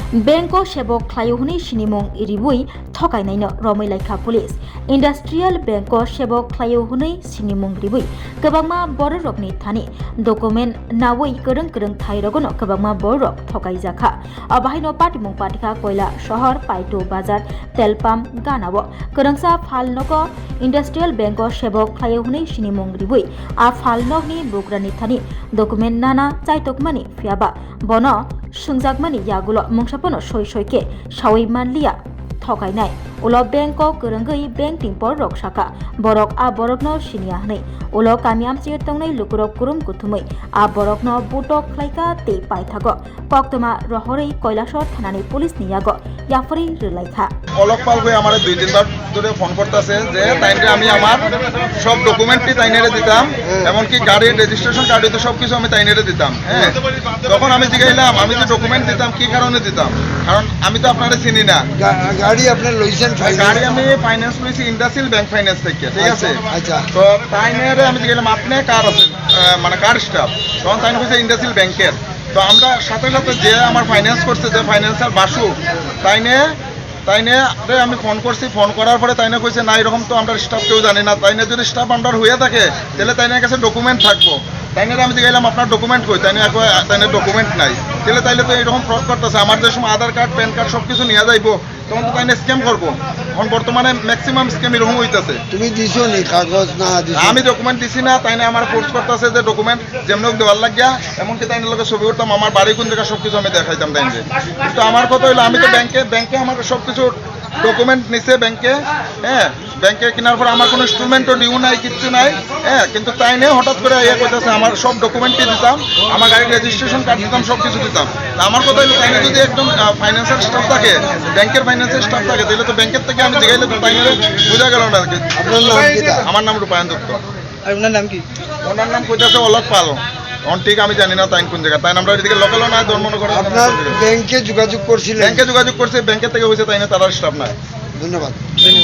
Benko Shebok Klayuhni Shinimong Iribui Tokainaino Romilaika Police Industrial Benko Shebok Klayuhni Sinimong Ribui Kabama Borokni Tani Document Nawai Kurung Thairogono Kabama Borok Tokaizaka Abahino Patimong Patika Koila Shohor Paito Bazar Telpam Ganawo Kurangsa Falnoko Industrial Benko Shebok Klayuhni Shinimong Ribui A Falnogni Bugrani Tani Document Nana Chaitokmani Fiaba Bono Sungjakmani Yagulo Mungsapono Soike Shawi Manlia Tokainai Ulo Benko Kurungai Banking Borok Shaka Borok A Borokno Shiniahni Ulo Kamiam Sirtongai Lukurok Kurum Kutumui A Borokno Butok Klaika Te Paithago Poktoma Rohori Koilashor Thanani Police Niyago Yafari Relaikha অলক পাল হয়ে আমার 2-3 বার ধরে phone করতেছে যে তাইনরে আমি আমার সব ডকুমেন্টই তাইনেরে দিতাম এমনকি গাড়ির রেজিস্ট্রেশন কার্ডে তো সবকিছু আমি তাইনেরে দিতাম হ্যাঁ তখন আমি জিজ্ঞাসলাম আমি যে ডকুমেন্ট দিতাম কি কারণে দিতাম কারণ আমি তো আপনারে চিনি না গাড়ি আপনার লইছেন গাড়ি আমি ফাইন্যান্স লইছি ইন্ডাস্ট্রিয়াল ব্যাংক ফাইন্যান্স থেকে ঠিক আছে আচ্ছা তো তাইনেরে আমি জিজ্ঞাসলাম আপনি কার আছেন মানে কার স্টাফ তখন তাইনে কইছে ইন্ডাস্ট্রিয়াল ব্যাংকের তো আমরা সাথে সাথে যে আমার ফাইন্যান্স করছে যে ফাইন্যান্সার বাসু তাইনে আমি ফোন করছি ফোন করার পরে তাইনে কইছে না এরকম তো আমরা স্টাফ কেউ জানি না তাইনে যদি স্টাফ আমরা হয়ে থাকে তাহলে তাইনের কাছে ডকুমেন্ট থাকবো তাইনের আমি জিজ্ঞাসলাম আপনার ডকুমেন্ট কই তাইনের ডকুমেন্ট নাই তাইলে তো এরকম ফ্রড করতেছে আমার যে সময় আধার কার্ড প্যান কার্ড সবকিছু নিয়ে যাইবো তখন তো তাইনে স্ক্যাম করবো এখন বর্তমানে ম্যাক্সিমাম স্ক্যাম এরকম হইতেছে তুমি দিছো নি কাগজ না দিছো আমি ডকুমেন্ট দিছি না তাইনে আমার ফোর্স করতেছে যে ডকুমেন্ট যেমন দেওয়ার লাগিয়া এমনকি তাইনের লোকের ছবি উঠতাম আমার বাড়ি কোন জায়গা সবকিছু আমি দেখাইতাম তাইনে কিন্তু আমার কথা হইলো আমি তো ব্যাংকে আমার সবকিছু ডকুমেন্ট নিছে ব্যাংকে হ্যাঁ ব্যাংকে কেনার পর আমার কোনো ইনস্টলমেন্টও ডিউ নাই কিচ্ছু নাই হ্যাঁ কিন্তু তাই নিয়ে হঠাৎ করে ইয়ে করতেছে আমার সব ডকুমেন্টই দিতাম আমার গাড়ির রেজিস্ট্রেশন কার্ড দিতাম সব কিছু দিতাম আমার কথা হলো তাই যদি একদম ফাইন্যান্সিয়াল স্টাফ থাকে ব্যাংকের ফাইন্যান্সিয়াল স্টাফ থাকে তাহলে তো ব্যাংকের থেকে আমি জিগাইলে তো তাই বোঝা গেল না আপনার নাম কি আমার নাম রূপায়ণ দত্ত আর ওনার নাম কি ওনার নাম কইতাছে অলক পাল ঠিক আমি জানি না তাই কোন জায়গা তাই আমরা এদিকে লোকালও নাই ধর্মনগর করে আপনার ব্যাংকে যোগাযোগ করছিলেন ব্যাংকে যোগাযোগ করছে ব্যাংকের থেকে হয়েছে তাই না তারা স্টাফ নাই ধন্যবাদ